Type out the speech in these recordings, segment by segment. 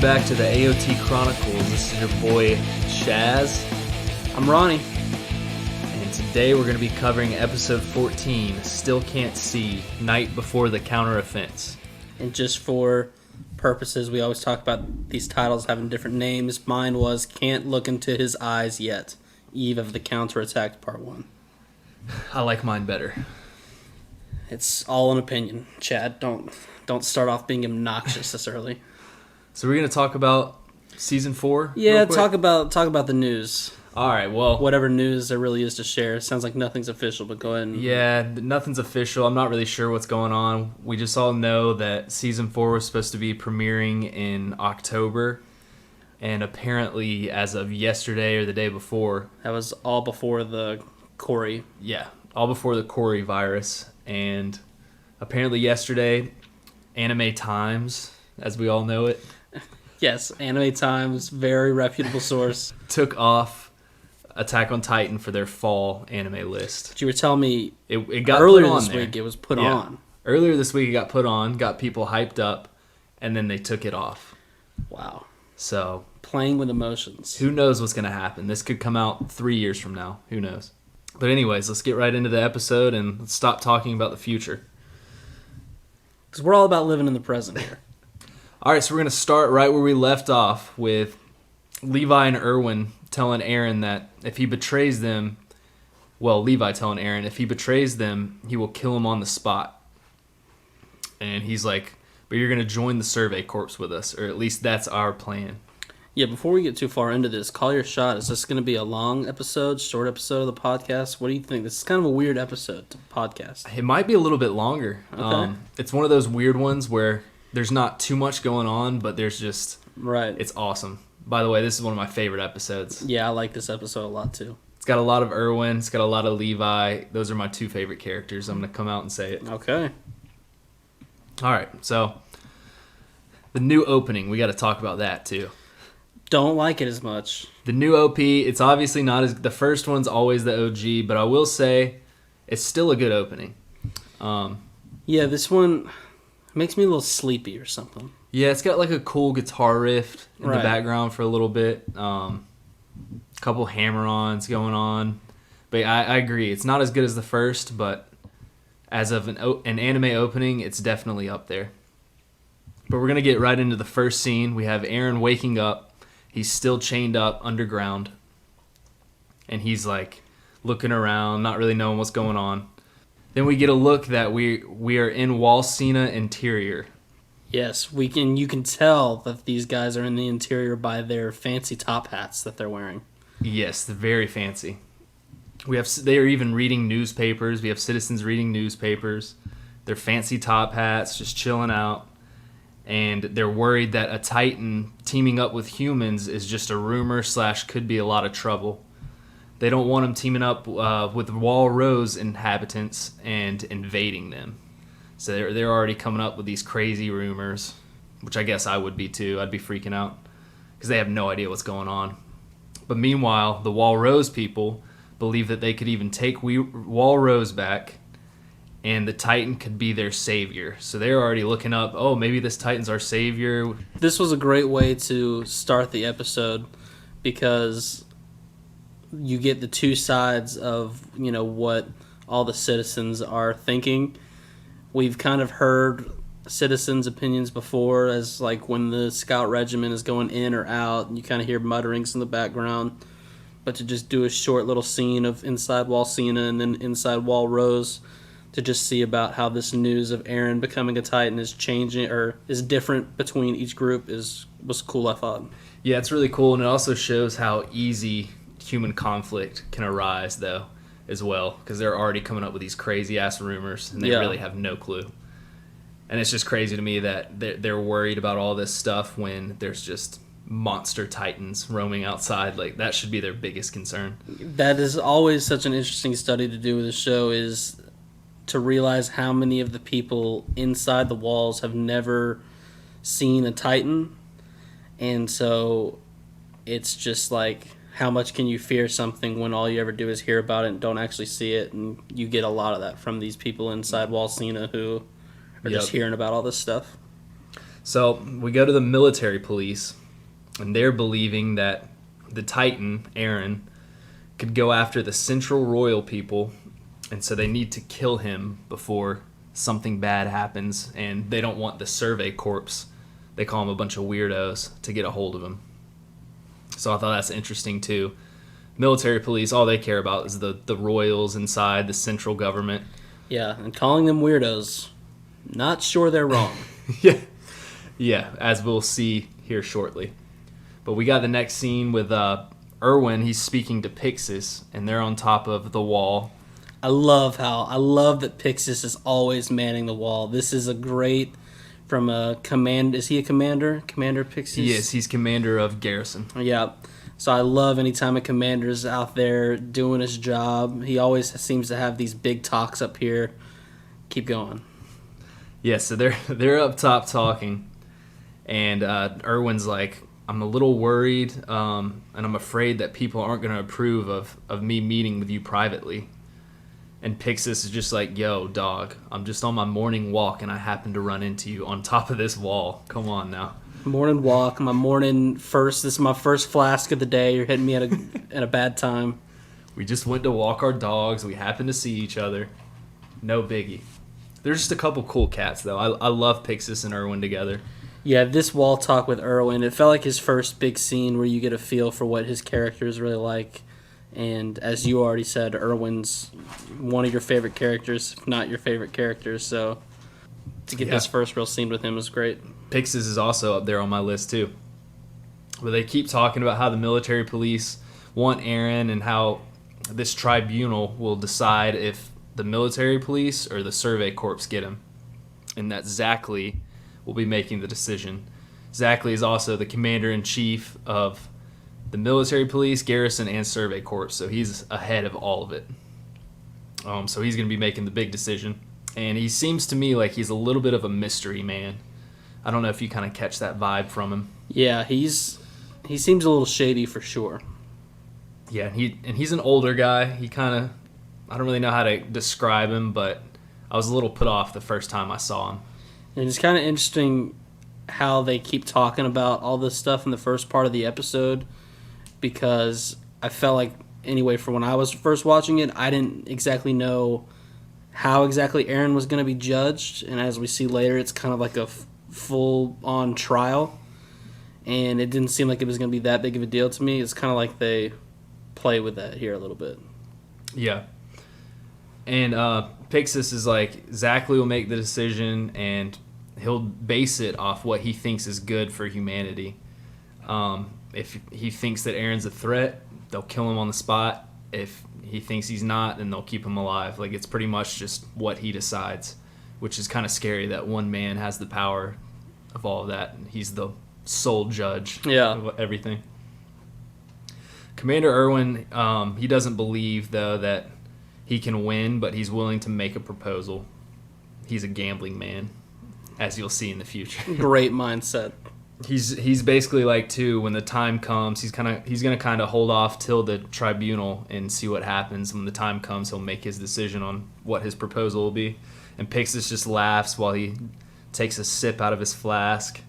Welcome back to the AOT Chronicles. This is your boy Shaz. I'm Ronnie. And today we're going to be covering episode 14, Still Can't See, Night Before the Counteroffense. And just for purposes, we always talk about these titles having different names. Mine was Can't Look Into His Eyes Yet, Eve of the Counterattack Part 1. I like mine better. It's all an opinion, Chad. Don't start off being obnoxious this early. So we're going to talk about season 4? Yeah, talk about the news. All right, well, whatever news there really is to share. It sounds like nothing's official, but go ahead. Yeah, nothing's official. I'm not really sure what's going on. We just all know that season 4 was supposed to be premiering in October, and apparently as of yesterday or the day before, that was all before the Corey. Yeah, all before the Corey virus. And apparently yesterday, Anime Times, as we all know it. Yes, Anime Times, very reputable source. Took off Attack on Titan for their fall anime list. But you were telling me it got earlier put on this there. week it was put on. Earlier this week it got put on, got people hyped up, and then they took it off. Wow. So playing with emotions. Who knows what's going to happen? This could come out 3 years from now. Who knows? But anyways, let's get right into the episode and let's stop talking about the future. Because we're all about living in the present here. All right, so we're going to start right where we left off with Levi and Erwin telling Eren that if he betrays them, Levi telling Eren, if he betrays them, he will kill him on the spot. And he's like, but you're going to join the Survey Corps with us, or at least that's our plan. Yeah, before we get too far into this, call your shot. Is this going to be a long episode, short episode of the podcast? What do you think? This is kind of a weird episode to podcast. It might be a little bit longer. Okay. It's one of those weird ones where there's not too much going on, but there's just... Right. It's awesome. By the way, this is one of my favorite episodes. Yeah, I like this episode a lot, too. It's got a lot of Erwin. It's got a lot of Levi. Those are my two favorite characters. I'm going to come out and say it. Okay. All right, so the new opening. We got to talk about that, too. Don't like it as much. The new OP, it's obviously not as... The first one's always the OG, but I will say it's still a good opening. Yeah, this one makes me a little sleepy or something. Yeah, it's got like a cool guitar riff in the background for a little bit. Couple hammer-ons going on. But I agree. It's not as good as the first, but as of an anime opening, it's definitely up there. But we're going to get right into the first scene. We have Eren waking up. He's still chained up underground. And he's like looking around, not really knowing what's going on. Then we get a look that we are in Walsena interior. Yes, you can tell that these guys are in the interior by their fancy top hats that they're wearing. Yes, they're very fancy. They are even reading newspapers. We have citizens reading newspapers. Their fancy top hats, just chilling out. And they're worried that a Titan teaming up with humans is just a rumor / could be a lot of trouble. They don't want them teaming up with Wall Rose inhabitants and invading them. So they're already coming up with these crazy rumors, which I guess I would be too. I'd be freaking out because they have no idea what's going on. But meanwhile, the Wall Rose people believe that they could even take Wall Rose back and the Titan could be their savior. So they're already looking up, oh, maybe this Titan's our savior. This was a great way to start the episode because you get the two sides of, what all the citizens are thinking. We've kind of heard citizens' opinions before, as like when the scout regiment is going in or out, and you kind of hear mutterings in the background. But to just do a short little scene of inside Walsena and then inside Wall Rose, to just see about how this news of Eren becoming a Titan is changing or is different between each group was cool, I thought. Yeah, it's really cool, and it also shows how easy human conflict can arise, though, as well, because they're already coming up with these crazy-ass rumors, and they really have no clue. And it's just crazy to me that they're worried about all this stuff when there's just monster Titans roaming outside. Like, that should be their biggest concern. That is always such an interesting study to do with the show, is to realize how many of the people inside the walls have never seen a Titan. And so it's just like, how much can you fear something when all you ever do is hear about it and don't actually see it? And you get a lot of that from these people inside Walsena who are just hearing about all this stuff. So we go to the military police, and they're believing that the Titan, Eren, could go after the Central Royal people, and so they need to kill him before something bad happens, and they don't want the Survey Corps, they call them a bunch of weirdos, to get a hold of him. So I thought that's interesting too. Military police, all they care about is the royals inside, the central government. Yeah, and calling them weirdos, not sure they're wrong. Yeah, as we'll see here shortly. But we got the next scene with Erwin. He's speaking to Pixis, and they're on top of the wall. I love that Pixis is always manning the wall. This is a great from a command. Is he a commander? Commander Pixis? Yes, he's commander of garrison. Yeah. So I love anytime a commander's out there doing his job. He always seems to have these big talks up here. Keep going. Yeah, so they're up top talking, and Erwin's like, I'm a little worried, and I'm afraid that people aren't going to approve of me meeting with you privately. And Pixis is just like, yo, dog, I'm just on my morning walk, and I happen to run into you on top of this wall. Come on now. Morning walk, my morning first. This is my first flask of the day. You're hitting me at a bad time. We just went to walk our dogs. We happened to see each other. No biggie. There's just a couple cool cats, though. I love Pixis and Erwin together. Yeah, this wall talk with Erwin, it felt like his first big scene where you get a feel for what his character is really like. And as you already said, Erwin's one of your favorite characters, if not your favorite character. So to get this first real scene with him was great. Pixis is also up there on my list, too. But they keep talking about how the military police want Eren and how this tribunal will decide if the military police or the Survey Corps get him. And that Zackley will be making the decision. Zackley is also the commander-in-chief of the military police, garrison, and Survey Corps, so he's ahead of all of it. So he's going to be making the big decision. And he seems to me like he's a little bit of a mystery man. I don't know if you kind of catch that vibe from him. Yeah, he seems a little shady for sure. Yeah, and he's an older guy. He kind of, I don't really know how to describe him, but I was a little put off the first time I saw him. And it's kind of interesting how they keep talking about all this stuff in the first part of the episode, because I felt like, anyway, for when I was first watching it, I didn't exactly know how exactly Eren was going to be judged, and as we see later, it's kind of like a full-on trial, and it didn't seem like it was going to be that big of a deal to me. It's kind of like they play with that here a little bit. Yeah. And Pixis is like, Zackley will make the decision, and he'll base it off what he thinks is good for humanity. If he thinks that Eren's a threat, they'll kill him on the spot. If he thinks he's not, then they'll keep him alive. Like, it's pretty much just what he decides, which is kind of scary that one man has the power of all of that. He's the sole judge of everything. Commander Erwin, he doesn't believe, though, that he can win, but he's willing to make a proposal. He's a gambling man, as you'll see in the future. Great mindset. He's basically like, too, when the time comes, he's going to kind of hold off till the tribunal and see what happens. When the time comes, he'll make his decision on what his proposal will be. And Pixis just laughs while he takes a sip out of his flask.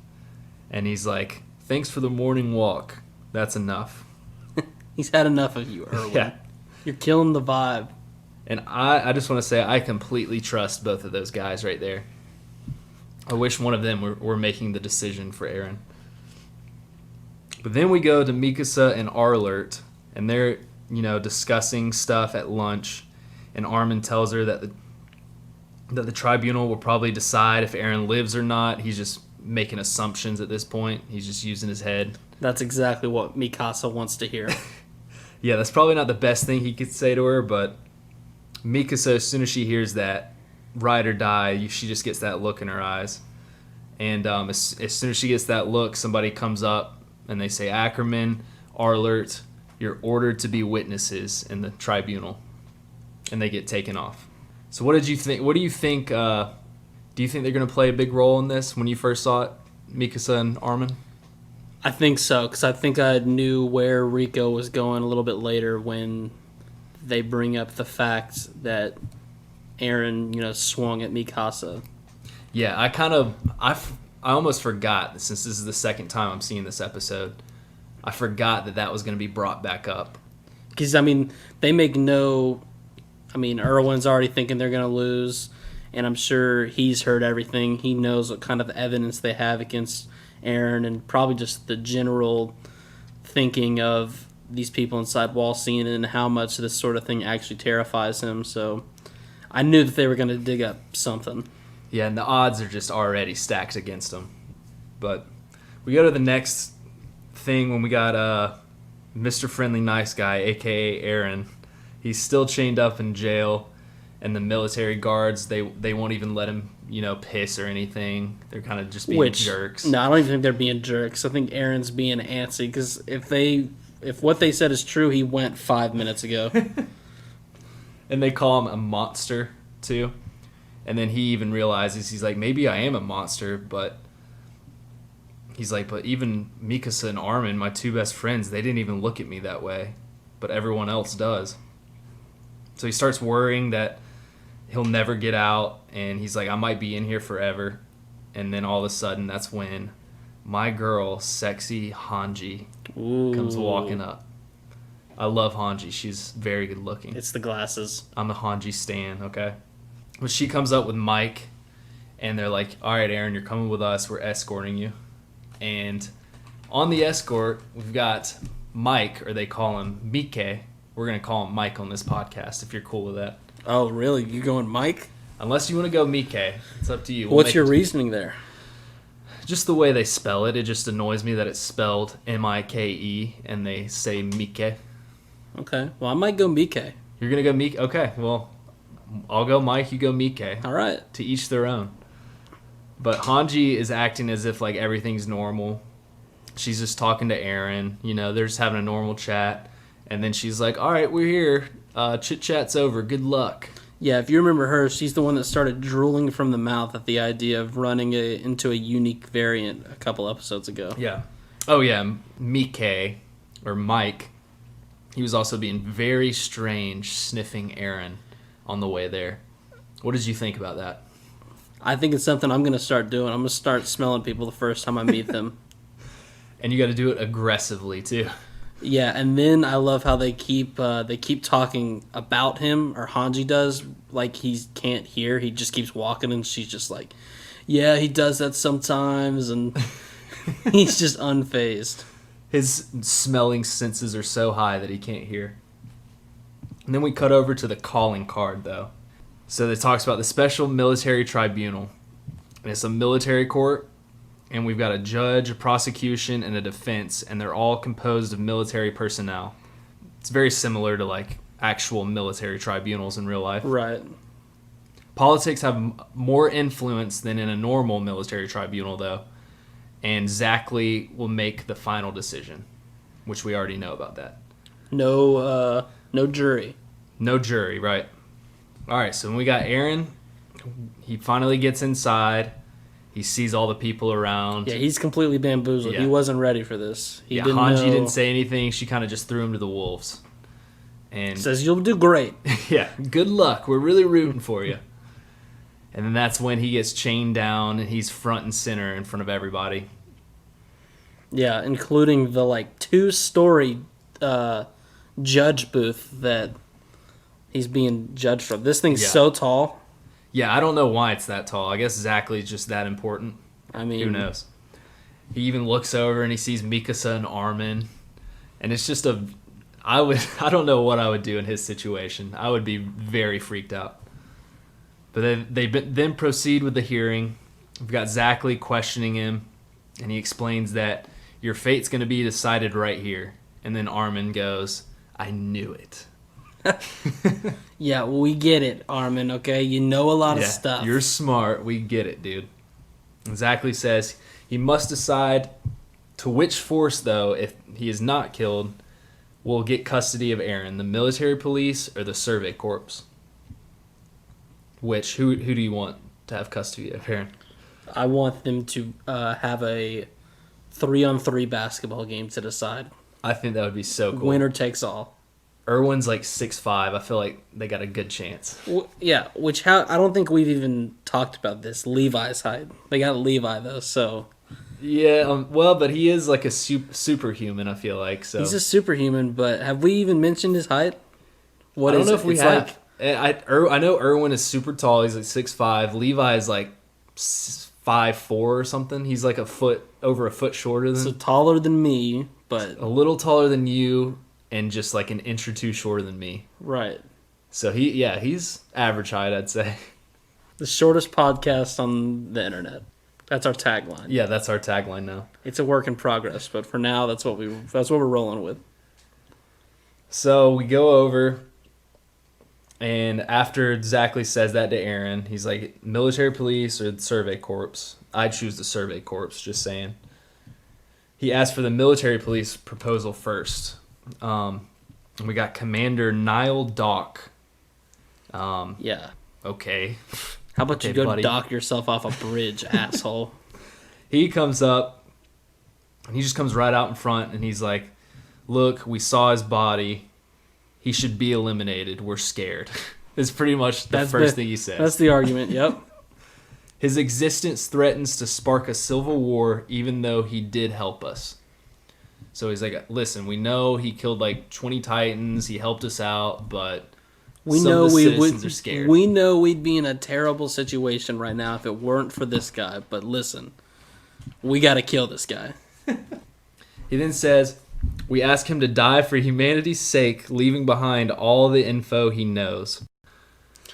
And he's like, thanks for the morning walk. That's enough. He's had enough of you, Erwin. Yeah. You're killing the vibe. And I just want to say I completely trust both of those guys right there. I wish one of them were making the decision for Eren. But then we go to Mikasa and Arlert, and they're, discussing stuff at lunch. And Armin tells her that the tribunal will probably decide if Eren lives or not. He's just making assumptions at this point. He's just using his head. That's exactly what Mikasa wants to hear. Yeah, that's probably not the best thing he could say to her, but Mikasa, as soon as she hears that, ride or die, she just gets that look in her eyes. And as soon as she gets that look, somebody comes up and they say, Ackerman, Arlert, you're ordered to be witnesses in the tribunal. And they get taken off. So what did you think? What do you think? Do you think they're going to play a big role in this when you first saw it, Mikasa and Armin? I think so, because I think I knew where Rico was going a little bit later when they bring up the fact that Eren, swung at Mikasa. Yeah, almost forgot, since this is the second time I'm seeing this episode, I forgot that was going to be brought back up. Because, I mean, they make no... I mean, Erwin's already thinking they're going to lose, and I'm sure he's heard everything. He knows what kind of evidence they have against Eren, and probably just the general thinking of these people inside Wall Scene and how much this sort of thing actually terrifies him. So I knew that they were going to dig up something. Yeah, and the odds are just already stacked against him. But we go to the next thing when we got Mr. Friendly Nice Guy, a.k.a. Eren. He's still chained up in jail, and the military guards, they won't even let him, piss or anything. They're kind of just being jerks. No, I don't even think they're being jerks. I think Eren's being antsy, because if what they said is true, he went 5 minutes ago. And they call him a monster, too. And then he even realizes, he's like, maybe I am a monster, but he's like, but even Mikasa and Armin, my two best friends, they didn't even look at me that way. But everyone else does. So he starts worrying that he'll never get out, and he's like, I might be in here forever. And then all of a sudden, that's when my girl, sexy Hanji, comes walking up. I love Hanji. She's very good looking. It's the glasses. I'm a Hanji stan, okay? But she comes up with Mike, and they're like, all right, Eren, you're coming with us. We're escorting you. And on the escort, we've got Mike, or they call him Mike. We're going to call him Mike on this podcast, if you're cool with that. Oh, really? You going Mike? Unless you want to go Mike. It's up to you. What's your reasoning there? Just the way they spell it. It just annoys me that it's spelled M-I-K-E, and they say Mike. Okay. Well, I might go Mike. You're going to go Mike? Okay, well, I'll go Mike, you go Mike. All right. To each their own. But Hanji is acting as if like everything's normal. She's just talking to Eren. They're just having a normal chat. And then she's like, all right, we're here. Chit-chat's over. Good luck. Yeah, if you remember her, she's the one that started drooling from the mouth at the idea of running into a unique variant a couple episodes ago. Yeah. Oh, yeah. Mike, or Mike, he was also being very strange, sniffing Eren on the way there. What did you think about that? I think it's something I'm going to start doing. I'm going to start smelling people the first time I meet them. And you got to do it aggressively, too. Yeah, and then I love how they keep talking about him, or Hanji does, like he can't hear. He just keeps walking, and she's just like, yeah, he does that sometimes, and he's just unfazed. His smelling senses are so high that he can't hear. And then we cut over to the calling card, though. So it talks about the Special Military Tribunal. And it's a military court, and we've got a judge, a prosecution, and a defense, and they're all composed of military personnel. It's very similar to, like, actual military tribunals in real life. Right. Politics have more influence than in a normal military tribunal, though, and Zackley will make the final decision, which we already know about that. No jury. No jury, right. All right, so when we got Eren, he finally gets inside. He sees all the people around. Yeah, he's completely bamboozled. Yeah. He wasn't ready for this. Hanji didn't say anything. She kind of just threw him to the wolves. And says, you'll do great. Yeah, good luck. We're really rooting for you. And then that's when he gets chained down, and he's front and center in front of everybody. Yeah, including the, 2-story judge booth that he's being judged from. This thing's so tall. Yeah, I don't know why it's that tall. I guess Zackley's just that important. I mean, who knows? He even looks over and he sees Mikasa and Armin, and it's just I don't know what I would do in his situation. I would be very freaked out. But they then proceed with the hearing. We've got Zackley questioning him, and he explains that your fate's going to be decided right here. And then Armin goes, I knew it. Yeah, well, we get it, Armin, okay? You know a lot of stuff. You're smart. We get it, dude. And Zackley says he must decide to which force, though, if he is not killed, will get custody of Eren, the military police or the survey corps. Which, who do you want to have custody of Eren? I want them to have a 3-on-3 basketball game to decide. I think that would be so cool. Winner takes all. Erwin's like 6'5". I feel like they got a good chance. Yeah, I don't think we've even talked about this. Levi's height. They got Levi though, so Yeah, well, but he is like a superhuman, I feel like. So he's a superhuman. But have we even mentioned his height? I don't know if we have. I know Erwin is super tall. He's like 6'5". Levi is like 5'4" or something. He's like over a foot shorter than. So taller than me, but a little taller than you, and just like an inch or two shorter than me. Right. So he's average height, I'd say. The shortest podcast on the internet. That's our tagline. Yeah, that's our tagline now. It's a work in progress, but for now, that's what we're rolling with. So we go over. And after Zackley says that to Eren, he's like, military police or the Survey Corps? I'd choose the Survey Corps, just saying. He asked for the military police proposal first. And we got Commander Niall Dock. Yeah. Okay. How about you go buddy. dock yourself off a bridge, asshole? He comes up, and he just comes right out in front, and he's like, look, we saw his body. He should be eliminated. We're scared. It's pretty much the first thing he says. That's the argument, yep. His existence threatens to spark a civil war, even though he did help us. So he's like, listen, we know he killed like 20 Titans. He helped us out, but some of the citizens are scared. We know we'd be in a terrible situation right now if it weren't for this guy. But listen, we got to kill this guy. He then says, we ask him to die for humanity's sake, leaving behind all the info he knows.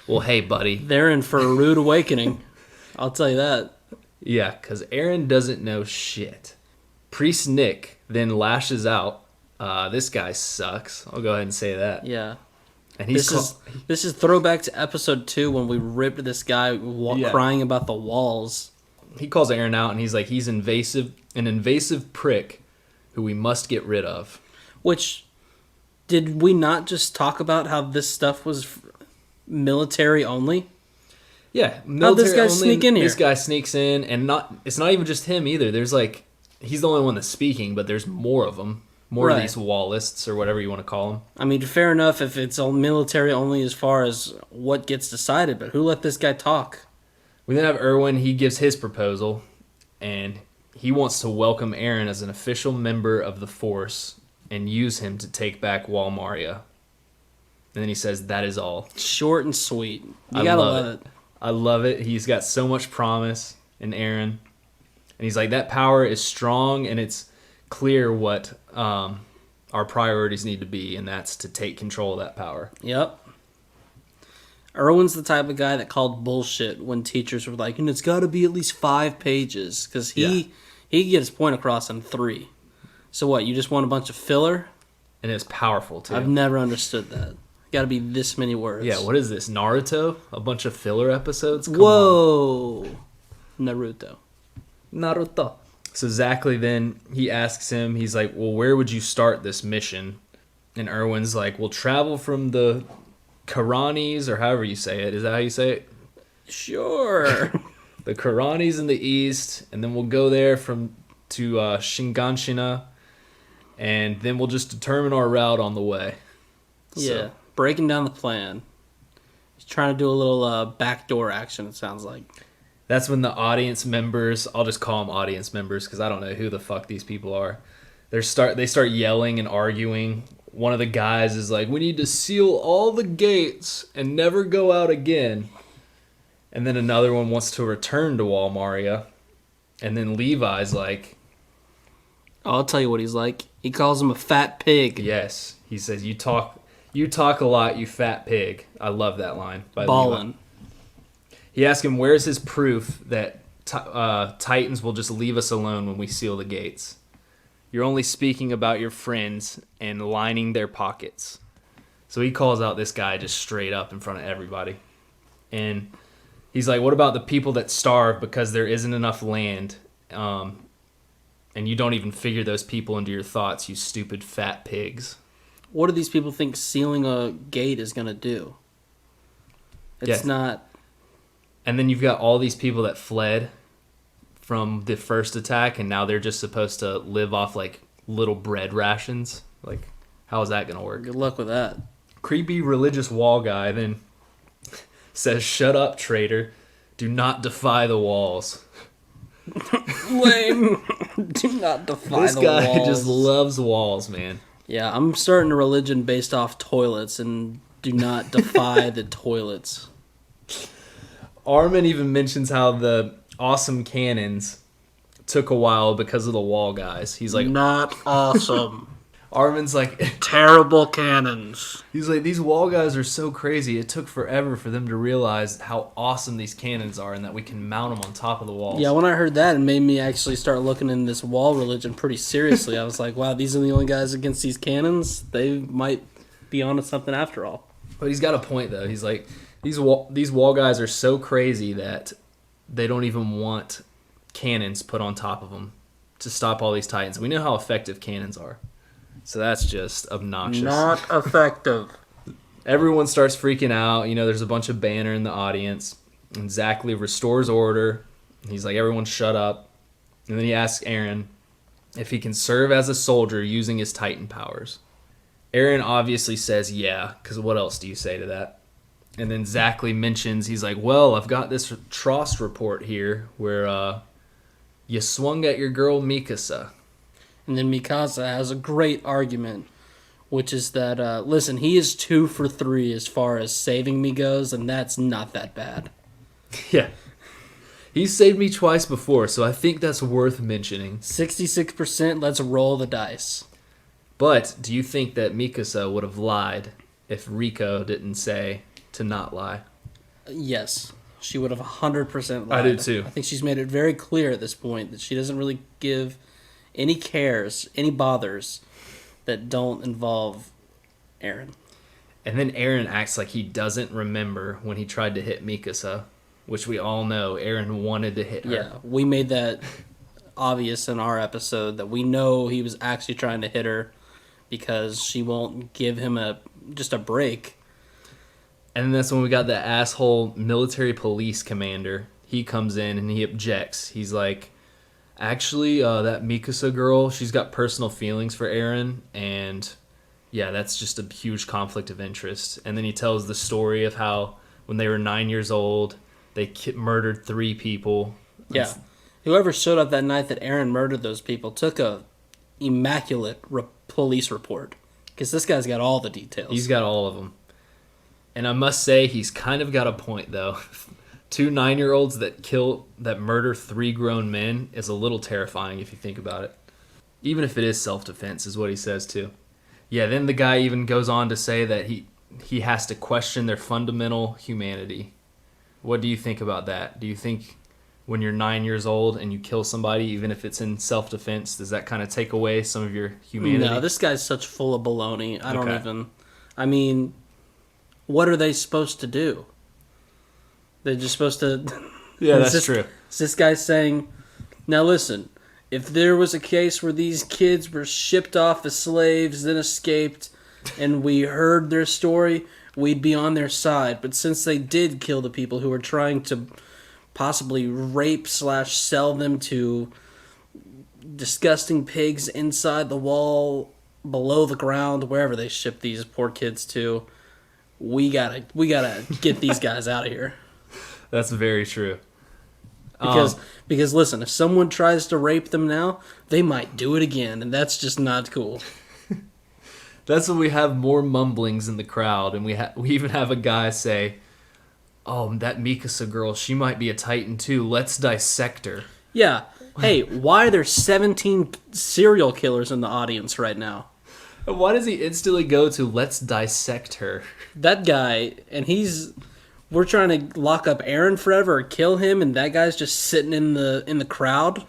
Well, hey, buddy. They're in for a rude awakening. I'll tell you that. Yeah, because Eren doesn't know shit. Priest Nick then lashes out. This guy sucks. I'll go ahead and say that. Yeah. And this is throwback to episode 2 when we ripped this guy crying about the walls. He calls Eren out, and he's like, he's an invasive prick who we must get rid of. Which, did we not just talk about how this stuff was military only? Yeah, how'd this guy sneak in here? This guy sneaks in, and it's not even just him either. There's like, he's the only one that's speaking, but there's more of them. More of these wallists, or whatever you want to call them. I mean, fair enough if it's military only as far as what gets decided, but who let this guy talk? We then have Erwin. He gives his proposal, and he wants to welcome Eren as an official member of the Force and use him to take back Wall Maria. And then he says, that is all. Short and sweet. You gotta love it. I love it. He's got so much promise in Eren. And he's like, that power is strong, and it's clear what our priorities need to be, and that's to take control of that power. Yep. Erwin's the type of guy that called bullshit when teachers were like, and it's got to be at least 5 pages, because he can get his point across in 3. So what, you just want a bunch of filler? And it's powerful, too. I've never understood that. Got to be this many words. Yeah, what is this, Naruto? A bunch of filler episodes? Come Whoa! on. Naruto. So Zackley then, he asks him, he's like, well, where would you start this mission? And Erwin's like, we'll travel from the Karanis, or however you say it. Is that how you say it? Sure. The Karanis in the east, and then we'll go there to Shinganshina, and then we'll just determine our route on the way. Yeah, breaking down the plan. He's trying to do a little backdoor action, it sounds like. That's when the audience members, I'll just call them audience members because I don't know who the fuck these people are. They start yelling and arguing. One of the guys is like, we need to seal all the gates and never go out again. And then another one wants to return to Wall Maria. And then Levi's like... I'll tell you what he's like. He calls him a fat pig. Yes. He says, you talk a lot, you fat pig. I love that line by Ballin'. Levi. He asks him, where's his proof that Titans will just leave us alone when we seal the gates? You're only speaking about your friends and lining their pockets. So he calls out this guy just straight up in front of everybody. And he's like, what about the people that starve because there isn't enough land? And you don't even figure those people into your thoughts, you stupid fat pigs. What do these people think sealing a gate is going to do? It's not... And then you've got all these people that fled from the first attack, and now they're just supposed to live off like little bread rations. Like, How is that going to work? Good luck with that. Creepy religious wall guy then says, "Shut up, traitor. Do not defy the walls." Lame. Do not defy the walls. This guy just loves walls, man. Yeah, I'm starting a religion based off toilets, and do not defy the toilets. Armin even mentions how the awesome cannons took a while because of the wall guys. He's like, not awesome. Armin's like, terrible cannons. He's like, these wall guys are so crazy. It took forever for them to realize how awesome these cannons are and that we can mount them on top of the walls. Yeah, when I heard that, it made me actually start looking in this wall religion pretty seriously. I was like, wow, these are the only guys against these cannons? They might be onto something after all. But he's got a point, though. He's like, these wall guys are so crazy that they don't even want cannons put on top of them to stop all these titans. We know how effective cannons are. So that's just obnoxious. Not effective. Everyone starts freaking out. You know, there's a bunch of banner in the audience. And Zachary restores order. He's like, everyone shut up. And then he asks Eren if he can serve as a soldier using his Titan powers. Eren obviously says yeah, because what else do you say to that? And then Zachary mentions, he's like, well, I've got this Trost report here where you swung at your girl Mikasa. And then Mikasa has a great argument, which is that, listen, he is 2 for 3 as far as saving me goes, and that's not that bad. Yeah. He's saved me twice before, so I think that's worth mentioning. 66%, let's roll the dice. But do you think that Mikasa would have lied if Rico didn't say to not lie? Yes. She would have 100% lied. I do too. I think she's made it very clear at this point that she doesn't really give any cares, any bothers that don't involve Eren. And then Eren acts like he doesn't remember when he tried to hit Mikasa, which we all know Eren wanted to hit her. Yeah, we made that obvious in our episode that we know he was actually trying to hit her because she won't give him just a break. And then that's when we got the asshole military police commander. He comes in and he objects. He's like, actually, that Mikasa girl, she's got personal feelings for Eren, and yeah, that's just a huge conflict of interest. And then he tells the story of how when they were 9 years old, they murdered 3 people. Yeah. Whoever showed up that night that Eren murdered those people took a immaculate police report, because this guy's got all the details. He's got all of them. And I must say, he's kind of got a point, though. 2 9-year-olds that murder 3 grown men is a little terrifying if you think about it. Even if it is self-defense, is what he says too. Yeah, then the guy even goes on to say that he has to question their fundamental humanity. What do you think about that? Do you think when you're 9 years old and you kill somebody, even if it's in self-defense, does that kind of take away some of your humanity? No, this guy's such full of baloney. I mean, what are they supposed to do? They're just supposed to... Yeah, that's true. Is this guy saying, now listen, if there was a case where these kids were shipped off as slaves, then escaped, and we heard their story, we'd be on their side. But since they did kill the people who were trying to possibly rape/sell them to disgusting pigs inside the wall, below the ground, wherever they ship these poor kids to, we gotta get these guys out of here. That's very true. Because listen, if someone tries to rape them now, they might do it again, and that's just not cool. That's when we have more mumblings in the crowd, and we even have a guy say, "Oh, that Mikasa girl, she might be a Titan too. Let's dissect her." Yeah. Hey, why are there 17 serial killers in the audience right now? Why does he instantly go to "let's dissect her"? That guy, and we're trying to lock up Eren forever or kill him, and that guy's just sitting in the crowd.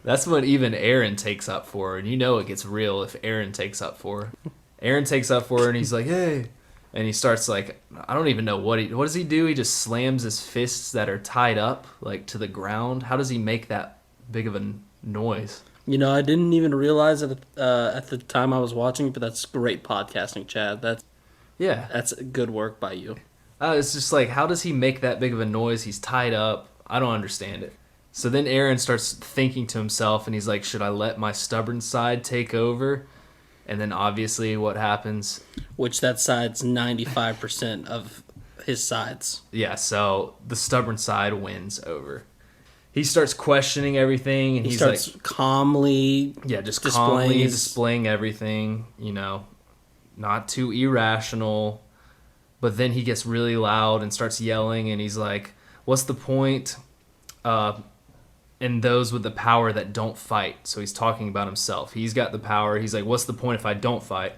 That's what even Eren takes up for her, and you know it gets real if Eren takes up for her. Eren takes up for her, and he's like, "Hey," and he starts like, I don't even know what does he do? He just slams his fists that are tied up like to the ground. How does he make that big of a noise? You know, I didn't even realize it at the time I was watching, but that's great podcasting, Chad. That's good work by you. It's just like, how does he make that big of a noise? He's tied up. I don't understand it. So then Eren starts thinking to himself, and he's like, should I let my stubborn side take over? And then obviously what happens? Which that side's 95% of his sides. Yeah, so the stubborn side wins over. He starts questioning everything, and He he's starts like, calmly, just calmly displaying everything, not too irrational. But then he gets really loud and starts yelling, and he's like, what's the point in those with the power that don't fight? So he's talking about himself. He's got the power. He's like, what's the point if I don't fight?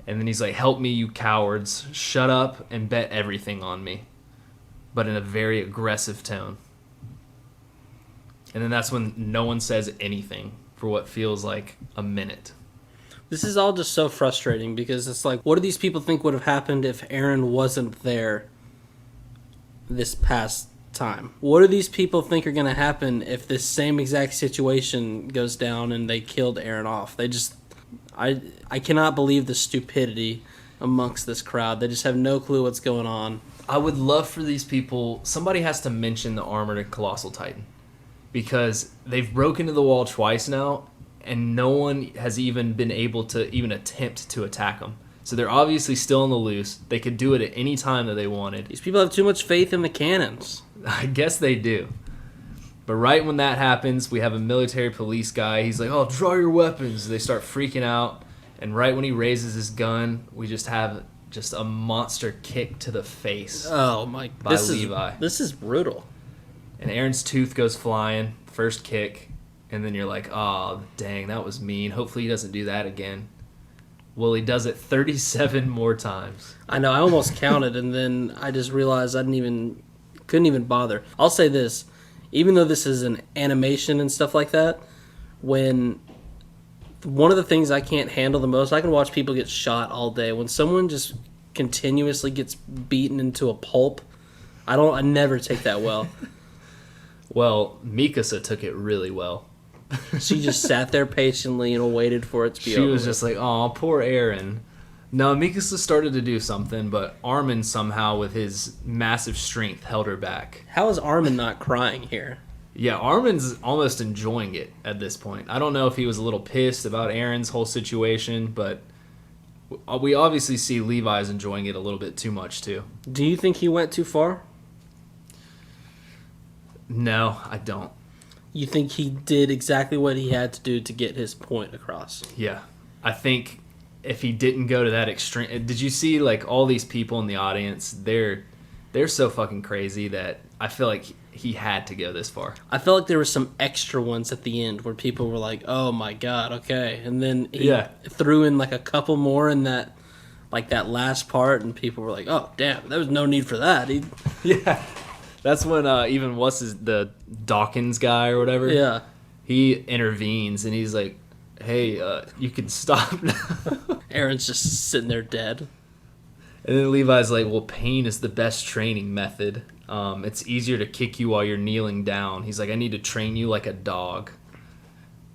And then he's like, help me, you cowards. Shut up and bet everything on me. But in a very aggressive tone. And then that's when no one says anything for what feels like a minute. This is all just so frustrating because it's like, what do these people think would have happened if Eren wasn't there this past time? What do these people think are going to happen if this same exact situation goes down and they killed Eren off? They just... I cannot believe the stupidity amongst this crowd. They just have no clue what's going on. I would love for these people... Somebody has to mention the Armored Colossal Titan. Because they've broken into the wall twice now, and no one has even been able to even attempt to attack them. So they're obviously still on the loose. They could do it at any time that they wanted. These people have too much faith in the cannons. I guess they do. But right when that happens, we have a military police guy. He's like, oh, draw your weapons. They start freaking out. And right when he raises his gun, we just have a monster kick to the face. Oh, my. By Levi. This is brutal. And Eren's tooth goes flying, first kick, and then you're like, oh, dang, that was mean. Hopefully he doesn't do that again. Well, he does it 37 more times. I know, I almost counted, and then I just realized I couldn't even bother. I'll say this, even though this is an animation and stuff like that, when one of the things I can't handle the most, I can watch people get shot all day. When someone just continuously gets beaten into a pulp, I never take that well. Well, Mikasa took it really well. She just sat there patiently and waited for it to be over. She was just like, oh, poor Eren. No, Mikasa started to do something, but Armin somehow, with his massive strength, held her back. How is Armin not crying here? Yeah, Armin's almost enjoying it at this point. I don't know if he was a little pissed about Eren's whole situation, but we obviously see Levi's enjoying it a little bit too much, too. Do you think he went too far? No, I don't. You think he did exactly what he had to do to get his point across? Yeah. I think if he didn't go to that extreme... Did you see, like, all these people in the audience? They're so fucking crazy that I feel like he had to go this far. I felt like there were some extra ones at the end where people were like, oh my god, okay. And then he threw in, like, a couple more in that last part, and people were like, oh, damn, there was no need for that. Yeah. That's when the Dawkins guy or whatever? Yeah. He intervenes and he's like, hey, you can stop now. Eren's just sitting there dead. And then Levi's like, well, pain is the best training method. It's easier to kick you while you're kneeling down. He's like, I need to train you like a dog.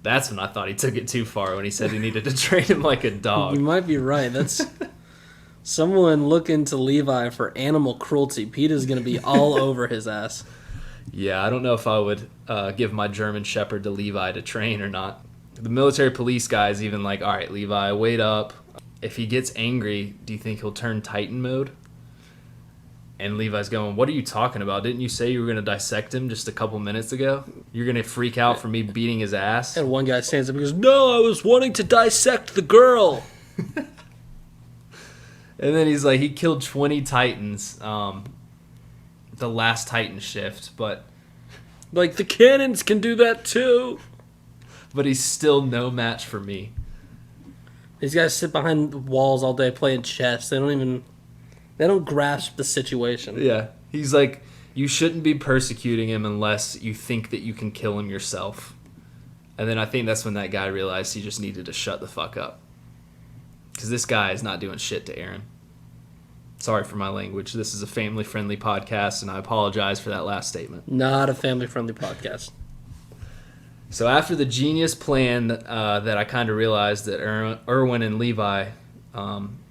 That's when I thought he took it too far, when he said he needed to train him like a dog. You might be right. That's... Someone look into Levi for animal cruelty. Peter's going to be all over his ass. Yeah, I don't know if I would give my German Shepherd to Levi to train or not. The military police guy is even like, all right, Levi, wait up. If he gets angry, do you think he'll turn Titan mode? And Levi's going, what are you talking about? Didn't you say you were going to dissect him just a couple minutes ago? You're going to freak out for me beating his ass? And one guy stands up and goes, no, I was wanting to dissect the girl. And then he's like, he killed 20 Titans, the last Titan shift, but... Like, the cannons can do that too. But he's still no match for me. These guys sit behind walls all day playing chess. They don't grasp the situation. Yeah. He's like, you shouldn't be persecuting him unless you think that you can kill him yourself. And then I think that's when that guy realized he just needed to shut the fuck up. Because this guy is not doing shit to Eren. Sorry for my language. This is a family-friendly podcast, and I apologize for that last statement. Not a family-friendly podcast. So after the genius plan that I kind of realized that Erwin and Levi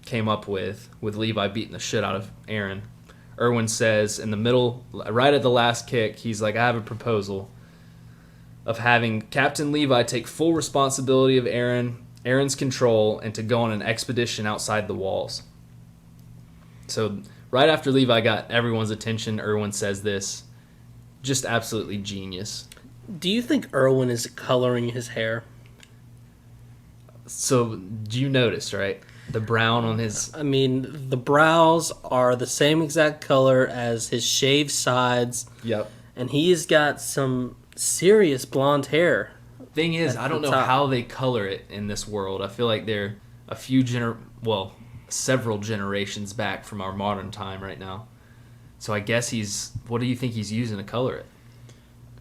came up with Levi beating the shit out of Eren, Erwin says in the middle, right at the last kick, he's like, I have a proposal of having Captain Levi take full responsibility of Eren Eren's control and to go on an expedition outside the walls. So right after Levi got everyone's attention, Erwin says this. Just absolutely genius. Do you think Erwin is coloring his hair? So do you notice, right? The brown on his... I mean, the brows are the same exact color as his shaved sides. Yep. And he's got some serious blonde hair. Thing is, I don't know how they color it in this world. I feel like they're several generations back from our modern time right now. So I guess what do you think he's using to color it?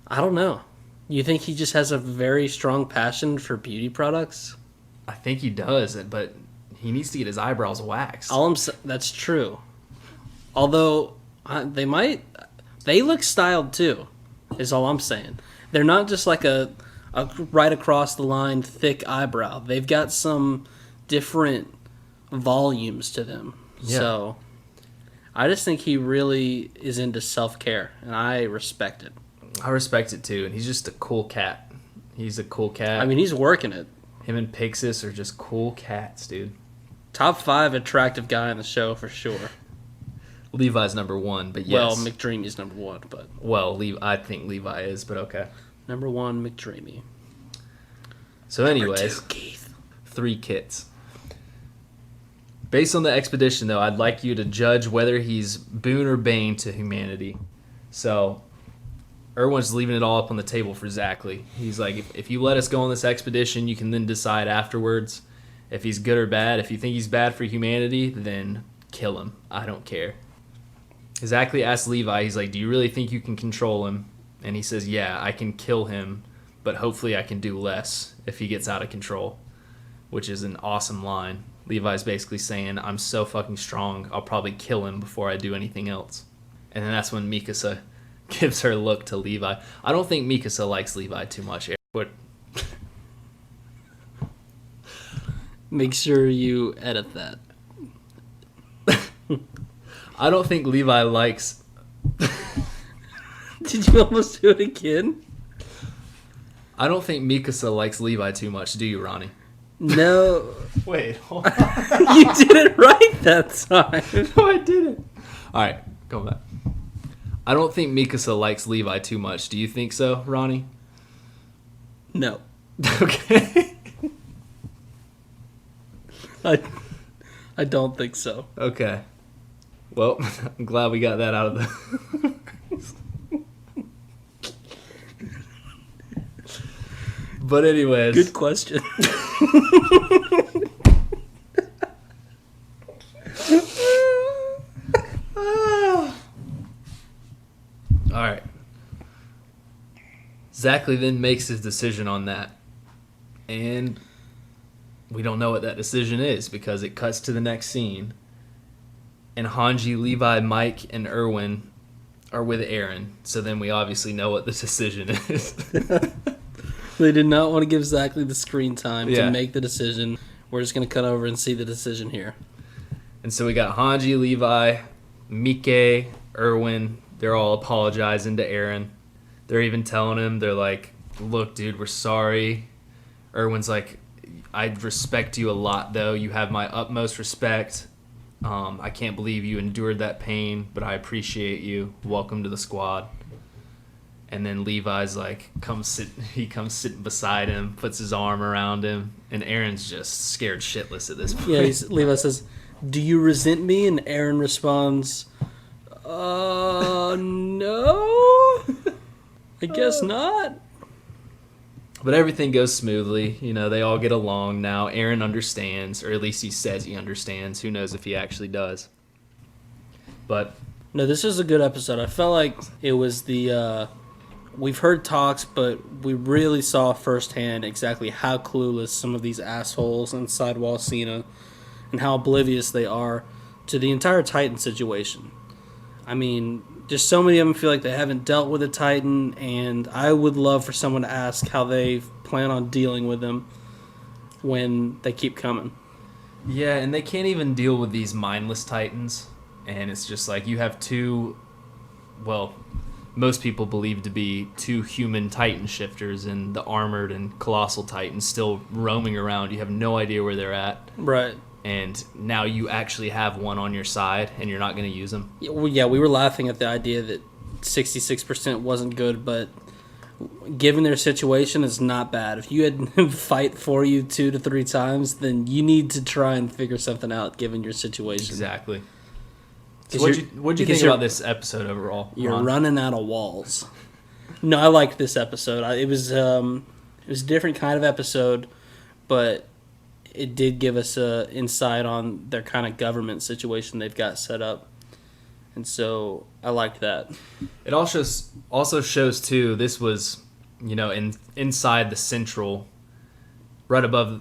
I don't know. You think he just has a very strong passion for beauty products? I think he does, but he needs to get his eyebrows waxed. That's true. Although they look styled too, is all I'm saying. They're not just like a right across the line thick eyebrow. They've got some different volumes to them. Yeah. So I just think he really is into self-care, and I respect it. I respect it too, and he's just a cool cat. He's a cool cat. I mean, he's working it. Him and Pixis are just cool cats, dude. Top 5 attractive guy in the show for sure. Levi's number 1, but yes. Well, McDreamy's number 1, but... Well, I think Levi is, but okay. Number 1, McDreamy. So anyways, number 2, Keith. 3 kits. Based on the expedition, though, I'd like you to judge whether he's boon or bane to humanity. So, Erwin's leaving it all up on the table for Zackley. He's like, if you let us go on this expedition, you can then decide afterwards if he's good or bad. If you think he's bad for humanity, then kill him. I don't care. Zackley asks Levi, he's like, do you really think you can control him? And he says, yeah, I can kill him, but hopefully I can do less if he gets out of control, which is an awesome line. Levi's basically saying, I'm so fucking strong, I'll probably kill him before I do anything else. And then that's when Mikasa gives her look to Levi. I don't think Mikasa likes Levi too much. But make sure you edit that. I don't think Levi likes... Did you almost do it again? I don't think Mikasa likes Levi too much, do you, Ronnie? No. Wait, hold on. You did it right that time. No, I didn't. All right, go back. I don't think Mikasa likes Levi too much. Do you think so, Ronnie? No. Okay. I don't think so. Okay. Well, I'm glad we got that out of the... But anyways. Good question. Alright. Zackley then makes his decision on that. And we don't know what that decision is because it cuts to the next scene. And Hanji, Levi, Mike, and Erwin are with Eren. So then we obviously know what the decision is. They did not want to give Zackley the screen time to make the decision. We're just going to cut over and see the decision here. And so we got Hanji, Levi, Mike, Erwin. They're all apologizing to Eren. They're even telling him, they're like, look, dude, we're sorry. Erwin's like, I respect you a lot, though. You have my utmost respect. I can't believe you endured that pain, but I appreciate you. Welcome to the squad. And then Levi's like, comes sitting beside him, puts his arm around him, and Eren's just scared shitless at this point. Yeah, Levi says, do you resent me? And Eren responds, no, I guess not. But everything goes smoothly. You know, they all get along now. Eren understands, or at least he says he understands. Who knows if he actually does. But no, this is a good episode. I felt like it was we've heard talks, but we really saw firsthand exactly how clueless some of these assholes inside Walsina and how oblivious they are to the entire Titan situation. I mean, just so many of them feel like they haven't dealt with a Titan, and I would love for someone to ask how they plan on dealing with them when they keep coming. Yeah, and they can't even deal with these mindless Titans, and it's just like you have two, well, most people believe to be two human Titan shifters and the armored and colossal Titans still roaming around. You have no idea where they're at. Right. And now you actually have one on your side, and you're not going to use them. Yeah, we were laughing at the idea that 66% wasn't good, but given their situation, it's not bad. If you had him fight for you 2 to 3 times, then you need to try and figure something out given your situation. Exactly. So what'd you think about this episode overall? You're running out of walls. No, I liked this episode. It was a different kind of episode, but it did give us a insight on their kind of government situation they've got set up. And so I liked that. It also shows too, this was, inside the central, right above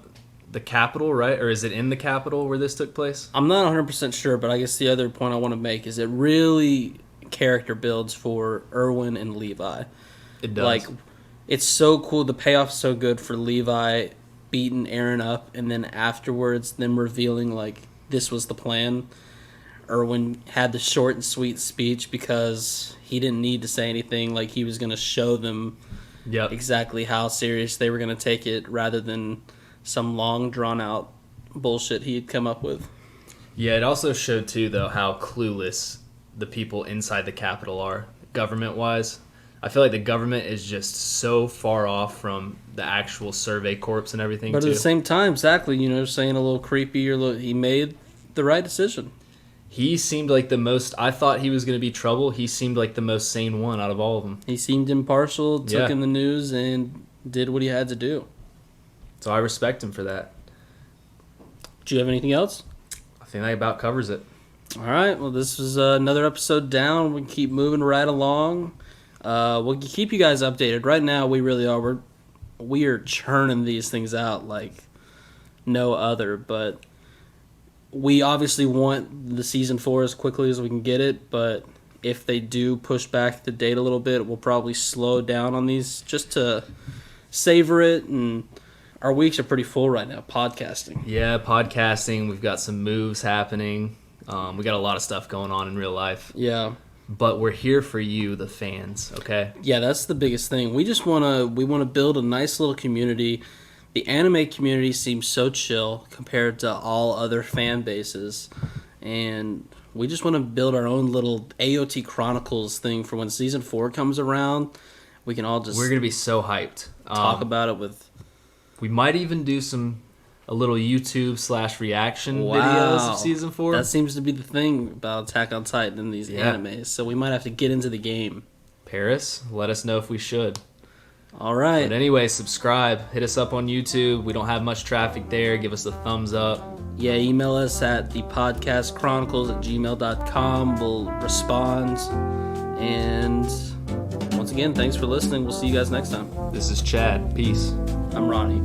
the Capitol, right? Or is it in the Capitol where this took place? I'm not 100% sure, but I guess the other point I want to make is it really character builds for Erwin and Levi. It does. It's so cool. The payoff's so good for Levi beating Eren up, and then afterwards them revealing, this was the plan. Erwin had the short and sweet speech because he didn't need to say anything. He was going to show them exactly how serious they were going to take it rather than some long, drawn-out bullshit he had come up with. Yeah, it also showed, too, though, how clueless the people inside the Capitol are, government-wise. I feel like the government is just so far off from the actual survey corps and everything, But at the same time, exactly, saying a little creepy, he made the right decision. He seemed like the most... I thought he was going to be trouble. He seemed like the most sane one out of all of them. He seemed impartial, took in the news, and did what he had to do. So I respect him for that. Do you have anything else? I think that about covers it. All right. Well, this is another episode down. We keep moving right along. We'll keep you guys updated. Right now, we really are. We are churning these things out like no other. But we obviously want the season 4 as quickly as we can get it. But if they do push back the date a little bit, we'll probably slow down on these just to savor it. And our weeks are pretty full right now, podcasting. Yeah, podcasting. We've got some moves happening. We got a lot of stuff going on in real life. Yeah. But we're here for you, the fans, okay? Yeah, that's the biggest thing. We want to build a nice little community. The anime community seems so chill compared to all other fan bases. And we just want to build our own little AOT Chronicles thing for when season 4 comes around. We can all just... We're going to be so hyped. Talk about it with... We might even do a little YouTube/reaction videos of season 4. That seems to be the thing about Attack on Titan and these animes. So we might have to get into the game. Paris, let us know if we should. All right. But anyway, subscribe. Hit us up on YouTube. We don't have much traffic there. Give us a thumbs up. Yeah, email us at thepodcastchronicles@gmail.com. We'll respond. And once again, thanks for listening. We'll see you guys next time. This is Chad. Peace. I'm Ronnie.